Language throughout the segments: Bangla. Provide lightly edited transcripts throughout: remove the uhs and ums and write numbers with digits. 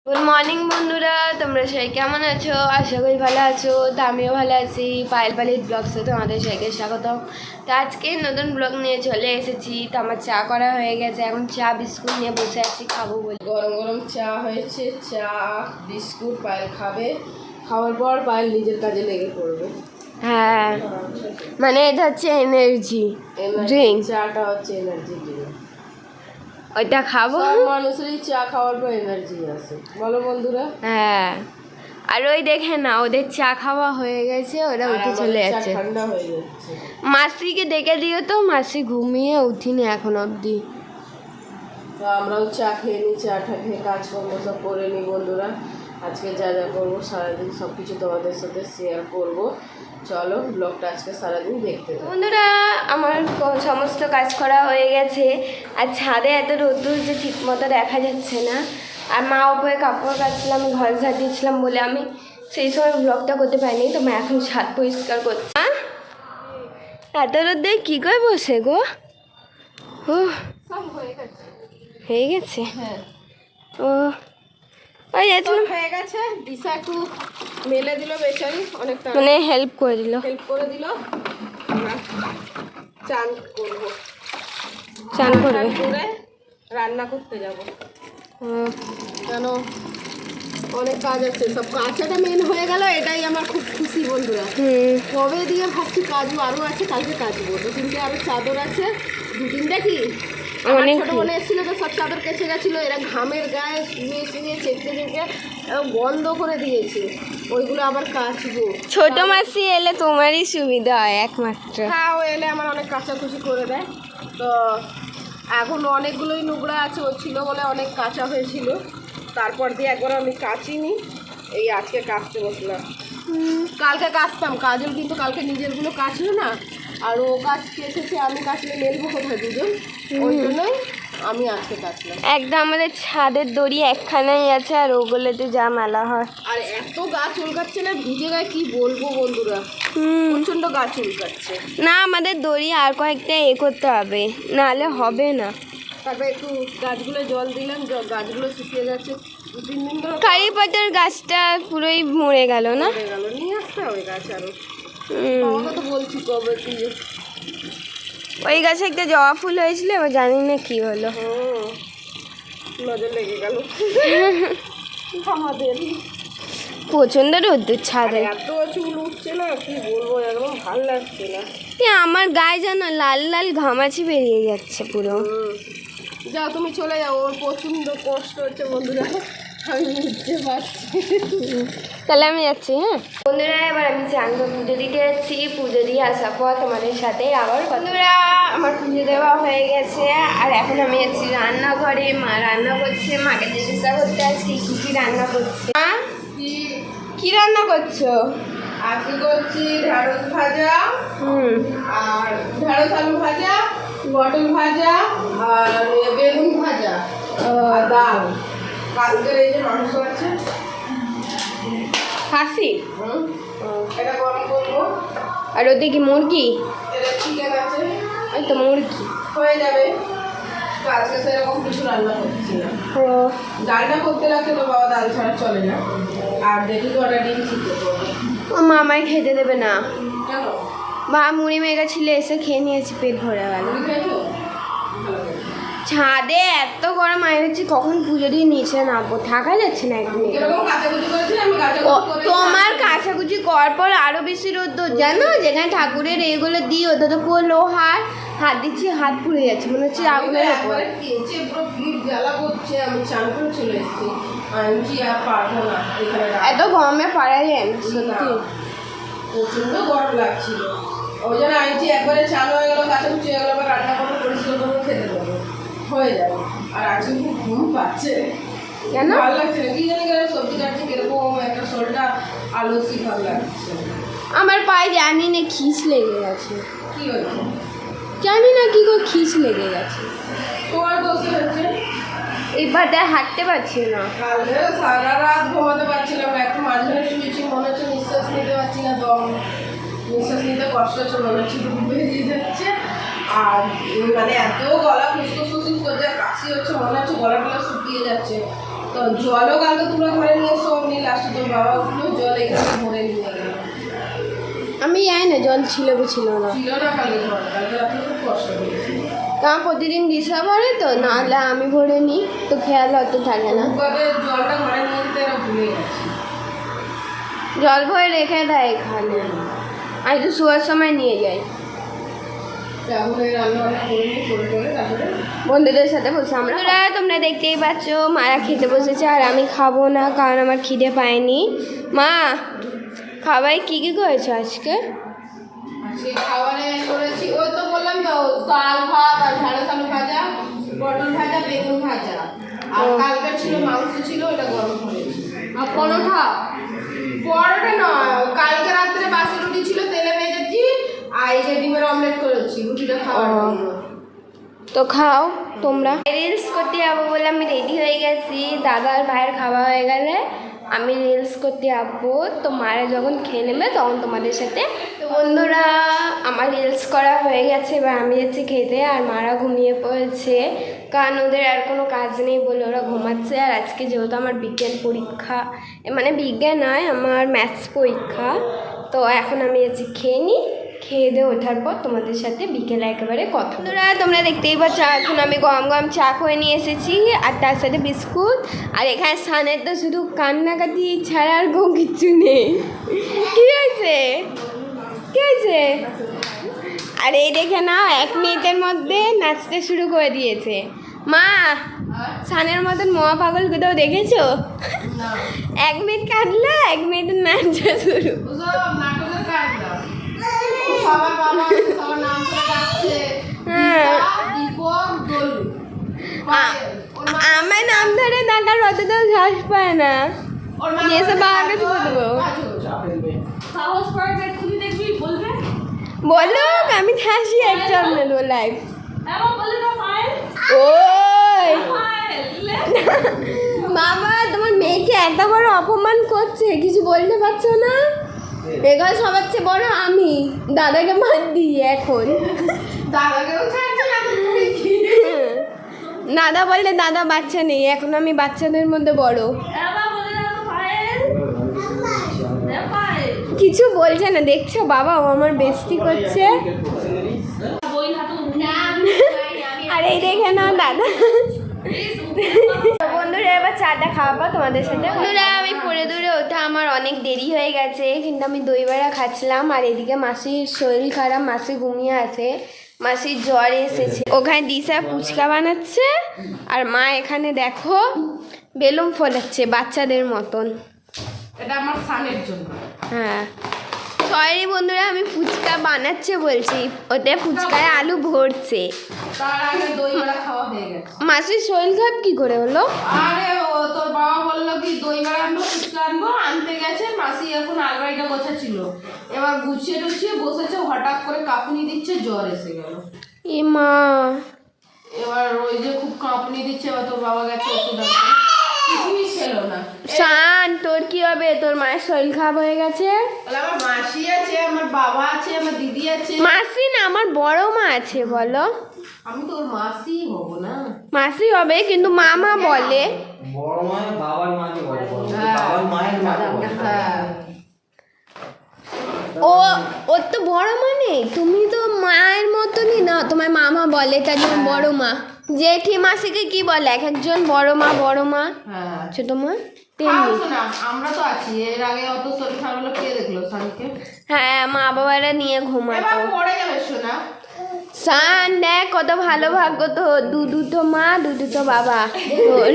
গুড মর্নিং বন্ধুরা, তোমরা সবাই কেমন আছো? আশা করি ভালো আছো। তো আমিও ভালো আছি। পায়েল পালির ব্লগসে তোমাদের সবাইকে স্বাগতম। তো আজকে নতুন ব্লগ নিয়ে চলে এসেছি। তো আমার চা করা হয়ে গেছে, এখন চা বিস্কুট নিয়ে বসে আছি খাবো বলে। গরম গরম চা হয়েছে, চা বিস্কুট পায়েল খাবে। খাওয়ার পর পায়েল নিজের কাজে লেগে পড়বে। হ্যাঁ, মানে এটা হচ্ছে এনার্জি ড্রিঙ্ক। চাটা হচ্ছে এনার্জি ড্রিঙ্ক। ওইটা খাবো। সব মানুষেরই চা খাওয়ার পর এনার্জি আসে, বলো বন্ধুরা। হ্যাঁ, আর ওই দেখে না, ওদের চা খাওয়া হয়ে গেছে, ওরা উঠে চলে যাচ্ছে। ঠান্ডা হয়ে যাচ্ছে। মাসিকে ডেকে দিও তো, মাসি ঘুমিয়ে উঠিনি এখন অবধি। তো আমরাও চা খেয়ে নিই, চাটা খেয়ে কাজকর্ম সব করে নিই বন্ধুরা। আজকে যা যা করবো সারাদিন সব কিছু তোমাদের সাথে শেয়ার করব। চলো ব্লগটা আজকে সারাদিন দেখতে থাকো। বন্ধুরা, আমার সমস্ত কাজ করা হয়ে গেছে। আর ছাদে এত রোদ্দুর যে ঠিক মতো দেখা যাচ্ছে না। আর মা উপরে কাপড় কাচছিলাম, আমি ঘর ঝাড় দিচ্ছিলাম বলে আমি সেই সময় ব্লগটা করতে পারিনি। তো মা এখন ছাদ পরিষ্কার করছে। এত রোদ্দে কী করে বসে গো? ও হয়ে গেছে। হ্যাঁ, ও ওই যাচ্ছিলাম, হয়ে গেছে। দিশা একটু মেলে দিল বেচারি, অনেকটা মানে হেল্প করে দিল। হেল্প করে দিল। আমরা চান করবো, চান করবে? করে রান্না করতে যাব। কেন অনেক কাজ আছে, সব কাজটা মেন হয়ে গেল, এটাই আমার খুব খুশি বন্ধুরা। কবে দিয়ে ভাবছি কাজও আরও আছে, কালকে কাচবো। 2-3টে আরও চাদর আছে, 2-3টে কি আমার ছোটো মনে এসেছিলো তো সব চাদর কেচে গেছিলো। এরা ঘামের গায়ে শুয়ে শুয়ে চেপে চেপে বন্ধ করে দিয়েছে, ওইগুলো আবার কাচবো। ছোট মাসি এলে তোমারই সুবিধা হয় একমাত্র। হ্যাঁ, ও এলে আমার অনেক কাচাকুচি করে দেয়। তো এখন অনেকগুলোই নোংরা আছে, ও ছিল বলে অনেক কাঁচা হয়েছিল। তারপর দিয়ে একবার আমি কাচিনি, এই আজকে কাচতে বসলাম। কালকে কাচতাম, কাজল কিন্তু কালকে নিজেরগুলো কাচলো না। আর ও কাজ কেচেছে, আমি কাচলে মেলবো কোথায় দুজন, ওই জন্যই আমি আজকে কাচলাম। একদম আমাদের ছাদের দড়ি একখানাই আছে, আর ওগুলোতে যা মেলা হয়। আর এত গাছ উল্কাচ্ছে না, ভিজে গায়ে কি বলবো বন্ধুরা, প্রচণ্ড গাছ উল্কাচ্ছে। না, আমাদের দড়ি আর কয়েকটা করতে হবে, নাহলে হবে না। তারপরে একটু গাছগুলো জল দিলাম, গাছগুলো শুকিয়ে যাচ্ছে। 2-3 দিন ধরে কারি পাতার গাছটা পুরোই মরে গেল না? হয়ে গেল, নিয়ে আসতে হবে গাছ আরও। বাবাকে তো বলছি কবে কি। ওই গাছে একটা জবা ফুল হয়েছিল, এবার জানি না কি হলো। নজর লেগে গেল আমাদের। প্রচণ্ড রোদ্দুর ছাদে, এত চুল উঠছে না, কি বলবো, একদম ভালো লাগছে না। আমার গায়ে যেন লাল লাল ঘামাচি বেরিয়ে যাচ্ছে পুরো। যাও তুমি চলে যাও, ওর প্রচণ্ড কষ্ট হচ্ছে বন্ধুরা, আমি বুঝতে পারছি। তাহলে আমি যাচ্ছি। হ্যাঁ বন্ধুরা, এবার আমি চান করে পুজো দিতে যাচ্ছি। পুজো দিয়ে আসার পর তোমাদের সাথে আবার। বন্ধুরা, আমার পুজো দেওয়া হয়ে গেছে, আর এখন আমি যাচ্ছি রান্নাঘরে। মা রান্না করছে, মাকে জিজ্ঞাসা করতে আজকে কী কী রান্না করছে। মা কী রান্না করছো? আজকে করছি ঢেঁড়স ভাজা, আর ঢেঁড়স আলু ভাজা, পটল ভাজা, আর বেগুন ভাজা, আর ডাল। কালকের এই যে মাংস আছে খাসি, এটা গরম করবো। আর ওতে কি মুরগি? এটা চিকেন আছে, ওই তো মুরগি হয়ে যাবে। আজকে সেরকম কিছু রান্না করছি না। ডালটা করতে লাগছে তো বাবা, ডাল ছাড়া চলে না। আর দেখি তো ওটা ডিম সিদ্ধ করবো। ও মামাই খেতে দেবে না। কেন? বা মুড়ি মেঘা ছিল, এসে খেয়ে নিয়েছি, পেট ভরে গেল। মুড়ি খেয়েছো? ছাদে এত গরম হচ্ছে, কখন পুজো দিয়ে নিচে নামবো, থাকা যাচ্ছে না একদম। এরকম কাচাকুচি করেছি, আমি কাচাকুচি করে তোমার কাছাকুচি করার পর আরো বেশি রোদ্দুর জানো। যেখানে ঠাকুরের এগুলো দিই, ওটা তো পুরো লোহার, হাত দিচ্ছি হাত পুড়ে যাচ্ছে, মনে হচ্ছে আগুনের উপর। একবারে কেচে পুরো পিঠ জ্বালা করছে, আমি চান করে চলে এসেছি। আনছি আর পারবো না এখানে। এত গরমে পারা যায় না সত্যি, প্রচণ্ড গরম লাগছিল, ওই জন্য আনছি। একবারে চান হয়ে গেলো, কাচাকুচি হয়ে গেলো, আবার রান্না করবো, পরিষ্কার করবো, খেতে দেবো, হয়ে যাবে। আর আজকে খুব ঘুম পাচ্ছে, কেন ভালো লাগছে না, কি জানি কেন সবজি কাটছে কিরকম একটা শরীরটা আলসি ভালো লাগছে। আমার পায়ে জানি না খিস লেগে গেছে, কি হয়েছে জানি না কি করে খিস লেগে গেছে। তোমার দোষে হচ্ছে। এবার দেখ হাঁটতে পারছি না। কালকে সারা রাত ঘুমাতে পারছিলাম না, একটু মাঝখানে শুয়েছি, মনে হচ্ছে নিঃশ্বাস নিতে পারছি না, নিঃশ্বাস নিতে কষ্ট হচ্ছে, মনে হচ্ছে ডুব বেরিয়ে যাচ্ছে। আর মানে এত গলা ফুসফুস ফুসফুস করছে, কাশি হচ্ছে, মনে হচ্ছে গলা টলা শুকিয়ে যাচ্ছে। তো তো জলও কালকে তোমরা ঘরে নিয়ে এসো, অমনি লাস্টে তোর বাবা উঠলো, জল এখানে ভরে নিয়ে গেল। আমি জানি না জল ছিল কি ছিল না। ছিল না কালকে জল, কালকে রাতে খুব কষ্ট হয়েছে। তা প্রতিদিন দিশা ভরে তো, নাহলে আমি ভরে নিই, তো খেয়াল অত থাকে না। কবে জলটা ঘরে নিয়ে যেতে এরা ভুলে গেছে। জল ভরে রেখে দেয় এখানে, আমি তো শোয়ার সময় নিয়ে যাই। এখন এই রান্না বান্না করে নিই, করে তারপরে বন্ধুদের সাথে বসে আমরা। তোমরা দেখতেই পাচ্ছ মারা খেতে বসেছে, আর আমি খাবো না কারণ আমার খিদে পায়নি। মা খাবারে কী কী করেছো আজকে? আজকে খাবারে করেছি ওই তো বললাম তো, ডাল ভাত আর ঢেঁড়স আলু ভাজা, পটল ভাজা, বেগুন ভাজা, আর কালকের ছিল মাংস ছিল, ওটা গরম করেছি। আর পরোটা? পরোটা নয়, কালকে রাত্রে বাসি রুটি ছিল, তেলে ভেজেছি, আর এই যে ডিমের অমলেট করেছি, রুটিটা খাওয়ার জন্য। তো খাও তোমরা। রিলস করতে যাবো বলে আমি রেডি হয়ে গেছি, দাদার ভাইয়ের খাওয়া হয়ে গেলে আমি রিলস করতে যাবো। তো মারা যখন খেয়ে নেবে তখন তোমাদের সাথে। তো বন্ধুরা আমার রিলস করা হয়ে গেছে, এবার আমি যাচ্ছি খেতে, আর মারা ঘুমিয়ে পড়েছে কারণ ওদের আর কোনো কাজ নেই বলে ওরা ঘুমাচ্ছে। আর আজকে যেহেতু আমার বিজ্ঞান পরীক্ষা, মানে বিজ্ঞান নয়, আমার ম্যাথস পরীক্ষা, তো এখন আমি যাচ্ছি খেয়ে নিই, খেয়ে দিয়ে ওঠার পর তোমাদের সাথে বিকেলে একেবারে কথা। বন্ধুরা তোমরা দেখতেই পাচ্ছ এখন আমি গরম গরম চা করে নিয়ে এসেছি, আর তার সাথে বিস্কুট। আর এখানে সানের তো শুধু কান্নাকাটি ছাড়া আর কোনো কিচ্ছু নেই। কী হয়েছে, কী হয়েছে? আর এই দেখে না 1 মিনিটের মধ্যে নাচতে শুরু করে দিয়েছে। মা সানের মতন মহা পাগল কোথাও দেখেছো? 1 মিনিট কাটলে 1 মিনিটের নাচা শুরু। সবার বাবা সবার নাম করে ডাকছে, দীপক, গোলু। আমার নাম ধরে ডাকার অতটাও সাহস পায় না, এসে বাবাকে বলবো। বলুক আমি হাসি একজন নেবো লাইভ। ওই বাবা তোমার মেয়েকে এত বড় অপমান করছে, কিছু বলতে পারছো না? এগুলো সবার চেয়ে বড় আমি, দাদাকে বাদ দিয়ে এখন। দাদা বললে দাদা বাচ্চা নেই, এখন আমি বাচ্চাদের মধ্যে বড়। কিছু বলছে না, দেখছো বাবা ও আমার বেস্তি করছে। আর এই দেখে না দাদা। বন্ধুরা এবার চাটা খাওয়াবো তোমাদের সাথে। বন্ধুরা আমি পড়ে দূরে ওঠা আমার অনেক দেরি হয়ে গেছে, কিন্তু আমি দই বড়া খাচ্ছিলাম। আর এদিকে মাসির শরীর খারাপ, মাসি ঘুমিয়ে আছে, মাসির জ্বর এসেছে। ওখানে দিশা ফুচকা বানাচ্ছে, আর মা এখানে দেখো বেলুন ফোলাচ্ছে বাচ্চাদের মতন। এটা আমার সানের জন্য। হ্যাঁ সরি বন্ধুরা, আমি ফুচকা বানাচ্ছে বলছি, ওতে ফুচকায় আলু ভরছে। তার আগে দই বড়া খাওয়া হয়ে গেছে। মাসির শরীর খারাপ কি করে হলো? আরে ও তোর বাবা বললো কি দই বড়া আনবো, ফুচকা আনবো, আনতে গেছে। মাসি এখন আলমারিটা গোছাচ্ছিল, এবার গুছিয়ে টুছিয়ে বসেছে, হঠাৎ করে কাঁপুনি দিচ্ছে, জ্বর এসে গেল। এ মা, এবার ওই যে খুব কাঁপুনি দিচ্ছে, এবার তোর বাবা গেছে ওষুধ আনতে, কিছুই ছিল না। শান তোর কি হবে? তোর মায়ের শরীর খারাপ হয়ে গেছে। আমার মাসি আছে, আমার বাবা আছে, আমার দিদি আছে। মাসি না, আমার বড় মা আছে। বলো আমি তো ওর মাসি হব না? মাসি হবে, কিন্তু মামা বলে। বড় মায়ের বাবার মাকে বলে, বাবার মায়ের মাকে বলে। হ্যাঁ ও ওর তো বড় মা নেই, তুমি তো মায়ের মতনই না, তোমার মামা বলে, তার জন্য বড় মা। জেঠি মাসিকে কি বলে এক একজন? বড় মা, বড় মা, হ্যাঁ ছোট মা, তেমনি। শোনা আমরা তো আছি, এর আগে অত শরীর খারাপ হলো কে দেখলো সানকে? হ্যাঁ মা বাবারা নিয়ে এবার ঘুমাতো। পড়ে যাবে শোনা। শান দেখ কত ভালো ভাগ্য তো, দুটো মা দুটো বাবা তোর,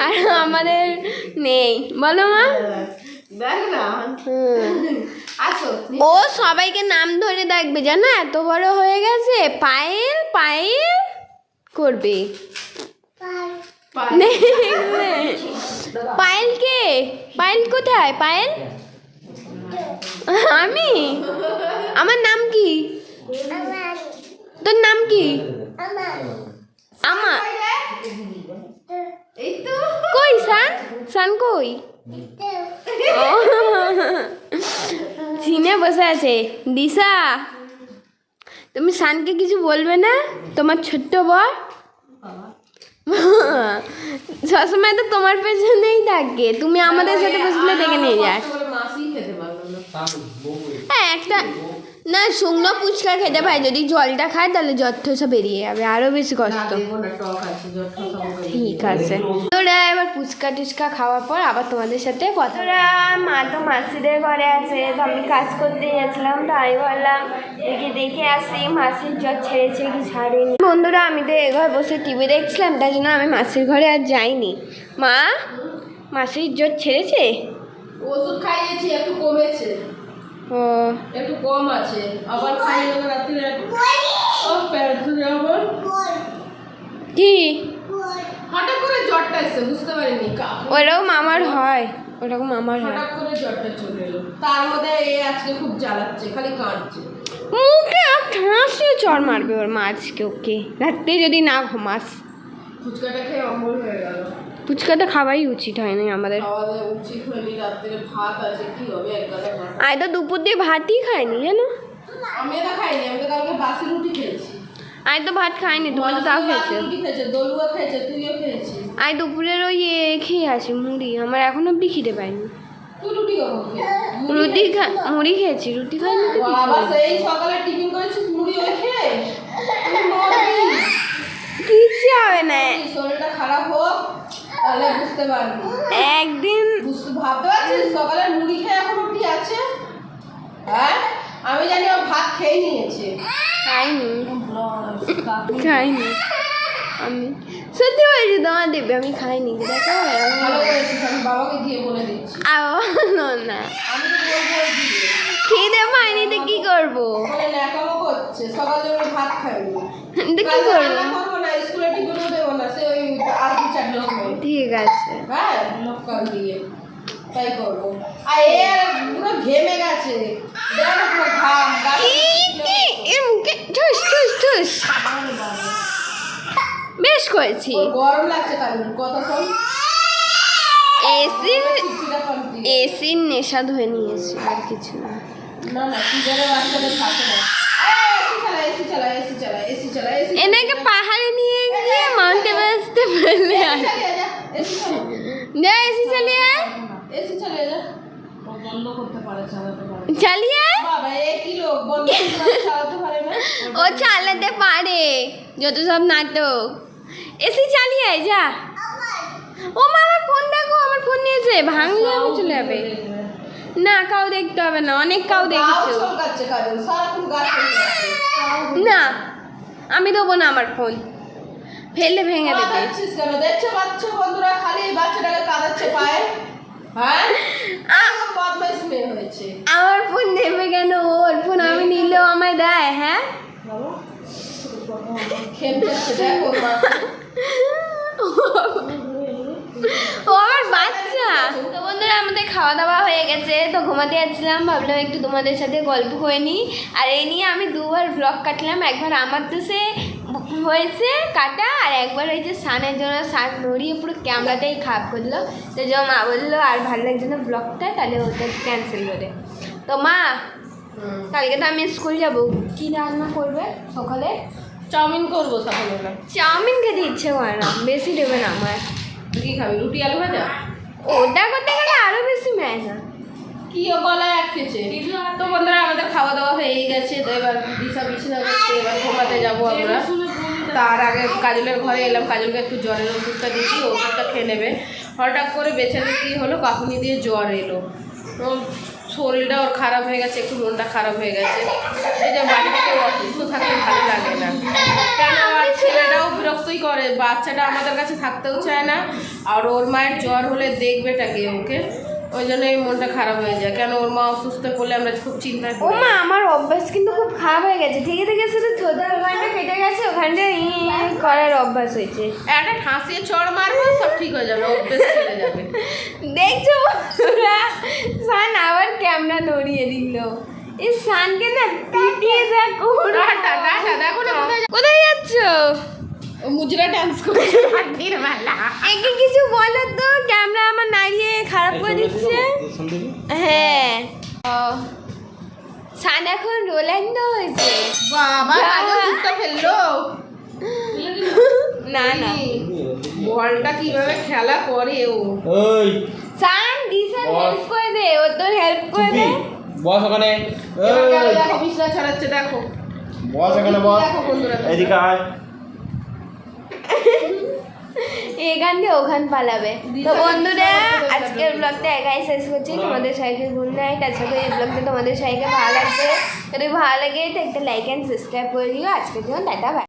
আর আমাদের নেই। বলো মা। দেখ না। আসো। ও সবাইকে নাম ধরে ডাকবে জানো, এত বড় হয়ে গেছে। পায়েল পায়েল করবে। পায়েল কে? পায়েল কোথায়? পায়েল আমি? আমার নাম কি? তোর নাম কি? আমার এই তো কই শান? শান কই? ও, চিনে বসে আছে। দিশা তুমি শানকে কিছু বলবে না? তোমার ছোট্ট বর সবসময় তো তোমার পেছনেই থাকে, তুমি আমাদের সাথে বসলে ডেকে নিয়ে যাস। মাছই খেতে পারলো না। হ্যাঁ একটা না শুকনো ফুচকা খেতে পারে, যদি জলটা খায় তাহলে জ্বর ঠোসা বেরিয়ে যাবে, আরো বেশি না কষ্ট। দেবো না, টক আছে, জ্বরটা সবাই ঠিক আছে, তোরা এবার ফুচকা টুচকা খাওয়ার পর আবার তোমাদের সাথে কথা। তোরা মা তো মাসিদের ঘরে আছে, তো আমি কাজ করতে গেছিলাম, তো আমি বললাম দেখে আসি মাসির জ্বর ছেড়েছে কি ছাড়েনি। বন্ধুরা আমি তো এ ঘরে বসে টিভি দেখছিলাম, তার জন্য আমি মাসির ঘরে আর যাইনি। মা মাসির জ্বর ছেড়েছে? ওষুধ খাইয়েছি, একটু কমেছে, ও একটু কম আছে, আবার খাইয়ে দেবো রাত্রে। আবার কি হঠাৎ করে জ্বরটা এসছে, বুঝতে পারিনি। ওরকম আমার হয়, ওরকম আমার হয়। হঠাৎ করে জ্বরটা চলে এলো, তার মধ্যে এ আজকে খুব জ্বালাচ্ছে, খালি কাঁদছে। মুখে ঠাঁসিয়ে চড় মারবে ওর মা আজকে ওকে, রাত্রে যদি না ঘুমাস। ফুচকাটা খেয়ে অম্বল হয়ে গেল। ফুচকাটা খাওয়াই উচিত হয়নি আমাদের। খাওয়া দাওয়া উচিত হয়নি, রাত্রে ভাত আছে, কি হবে এক গাদা ভাত। আজ তো দুপুর দিয়ে ভাতই খাইনি জানো। আমি এটা খাইনি, আমি তো কালকে বাসি রুটি খেয়েছি। আজ তো ভাত খাইনি, তুমি তো তাও বাসি খেয়েছো। রুটি খেয়েছে, দলুয়া খেয়েছে, তুইও খেয়েছিস। আজ দুপুরের ওই খেয়ে আসি মুড়ি, আমার এখন অব্দি খিদে পাইনি। তুই রুটি কখন খেয়েছিস? মুড়ি খেয়েছি, রুটি খাইনি তো কিছু বাবা না। সেই সকালে টিফিন করেছিস মুড়ি ওই খেয়ে? তুই মরবি। কিচ্ছু হবে না, শরীরটা খারাপ হোক তাহলে বুঝতে পারবি। একদিন ভাবতে পারছিস সকালে মুড়ি খেয়ে এখন অব্দি আছে? হ্যাঁ আমি জানি ও ভাত খেয়ে নিয়েছে। খাইনি খাইনি আমি, সত্যি বলছি তোমার দেবে আমি খাইনি। দেখো ভালো করেছিস, আমি বাবাকে গিয়ে বলে দিচ্ছি। না আমি তো বলবো দিয়ে খিদে পাইনি তো কি করবো, বলে ন্যাকামো করছে, সকালে ওরা ভাত খাইনি। তো কি কালকে করবো। রান্না করবো না, স্কুলে টিফিনও দেবো না, সে ওই আর 2-4 লোক নেই। ঠিক আছে, হ্যাঁ লোকাল দিয়ে তাই করবো। আর এ পুরো ঘেমে গেছে, দেখো পুরো ঘাম ঠুস ঠুস ঠুস বেশ করেছি। ওর গরম লাগছে, তার কথা শোন। চিচিরা পান্তি। এসির নেশা ধরে নিয়েছি আর কিছু না। না না সিজারে বাচ্চাদের থাকে না। এসি চালা, এসি চালা, এসি চালা, এসি চালা, এসি এনাকে পাহাড়ে নিয়ে গিয়ে মাউন্ট এভারেস্টে ফেললে চালিয়ে যা, এসি চালা, যা এসি চালিয়ে আয়। এসি চালিয়ে যা। ও বন্ধ করতে পারে, চালাতে পারে। চালিয়ে আয়। বাবা এ কি লোক, বন্ধ করে চালাতে পারে না? ও চালাতে পারে, যত সব নাটক। এসি চালিয়ে আয় যা। ও মা আমার ফোন দেখো, আমার ফোন নিয়েছে, ভাঙলে আমি চলে যাবে। না কাউ দেখতে হবে না, অনেক কাউ দেখেছো। গাছ চলকাচ্ছে কাজল, সারাক্ষণ গাছ চলকাচ্ছে। না আমি দেবো না আমার ফোন, ফেললে ভেঙে দেবে। কাঁদাচ্ছিস কেন? দেখছো বাচ্চা বন্ধুরা খালি বাচ্চাটাকে কাঁদাচ্ছে পায়ে। হ্যাঁ বদমাইশ মেয়ে হয়েছে। আমার ফোন দেবে কেন? ওর ফোন আমি নিলেও আমায় দেয়। হ্যাঁ খেমচাচ্ছে, দেখো মা। ও আমার বাচ্চা। তো বন্ধুরা আমাদের খাওয়া দাওয়া হয়ে গেছে, তো ঘুমাতে যাচ্ছিলাম, ভাবলাম একটু তোমাদের সাথে গল্প করে নিই। আর এই নিয়ে আমি দুবার ব্লগ কাটলাম, একবার আমার তো সে হয়েছে কাটা, আর একবার হয়েছে সানের জন্য সান নড়িয়ে পুরো ক্যামেরাটাই খারাপ করলো। তো যখন মা বললো আর ভালো লাগছে না ব্লগটা, তাহলে ওটা ক্যান্সেল করে। তো মা কালকে তো আমি স্কুল যাবো, কী রান্না করবে সকালে? চাউমিন করবো সকালবেলা। চাউমিন খেতে ইচ্ছে করে না, বেশি দেবে না আমার। তুই কি খাবি, রুটি আলু ভাজা? ওটা করতে গেলে আরও বেশি মেহনত। কি ও গলায় আটকেছে। তো বন্ধুরা আমাদের খাওয়া দাওয়া হয়ে গেছে, তো এবার দিশা বিছানা করছে, এবার ঘুমাতে যাবো আমরা। তার আগে কাজলের ঘরে এলাম, কাজলকে একটু জ্বরের ওষুধটা দিয়েছি, ওষুধটা খেয়ে নেবে। হঠাৎ করে বেচারে কী হলো, কাকুনি দিয়ে জ্বর এলো, ওর শরীরটা ওর খারাপ হয়ে গেছে, একটু মনটা খারাপ হয়ে গেছে। এই যে বাড়িতে কেউ অসুস্থ থাকলে ভালো লাগে না, কেন আর ছেলেটাও বিরক্তই করে, বাচ্চাটা আমাদের কাছে থাকতেও চায় না, আর ওর মায়ের জ্বর হলে দেখবেটাকে ওকে, ওই জন্য এই মনটা খারাপ হয়ে যায়। কেন ওর মা অসুস্থ করলে আমরা খুব চিন্তায় ও মা আমার অভ্যাস কিন্তু খুব খারাপ হয়ে গেছে, ঠিক আছে শুধু ছোটো ওখানটা কেটে গেছে, ওখানটা করার অভ্যাস হয়েছে। একটা ঠাঁসিয়ে চড় মারবো, সব ঠিক হয়ে যাবে, অভ্যেস চলে যাবে। দেখছো বন্ধুরা, সান আবার ক্যামেরা নড়িয়ে দিল। এই সানকে না পিটিয়ে যা দেখো না কোথায় যাচ্ছ? মুজরা ডান্স করছে একে কিছু বলো তো, ক্যামেরা আমার নাড়িয়ে খারাপ করে দিচ্ছে। হ্যাঁ সান এখন রোল্যান্ডো হয়েছে। বাবা কাজল দুধটা ফেললো। না না বলটা কিভাবে খেলা করে ও। ওই সান দিশান বস। হেল্প করে দে, ও তোর হেল্প করে দে। বস ওখানে। এবার গেল, ওই, দেখো বিছনা ছড়াচ্ছে, দেখো বস এখানে বস। দেখো বন্ধুরা, এদিকে আয়। এখান দিয়ে ওখান পালাবে। তো দিশা বন্ধুরা দিশা আজকের ব্লগটা একাই শেষ করছি। তোমাদের সবাইকে গুড নাইট। আশা করি এই ব্লগটা তোমাদের সবাইকে ভালো লাগবে। যদি ভালো লাগে তো একটা লাইক অ্যান্ড সাবস্ক্রাইব করে দিও। আজকের জন্য টাটা, বাই।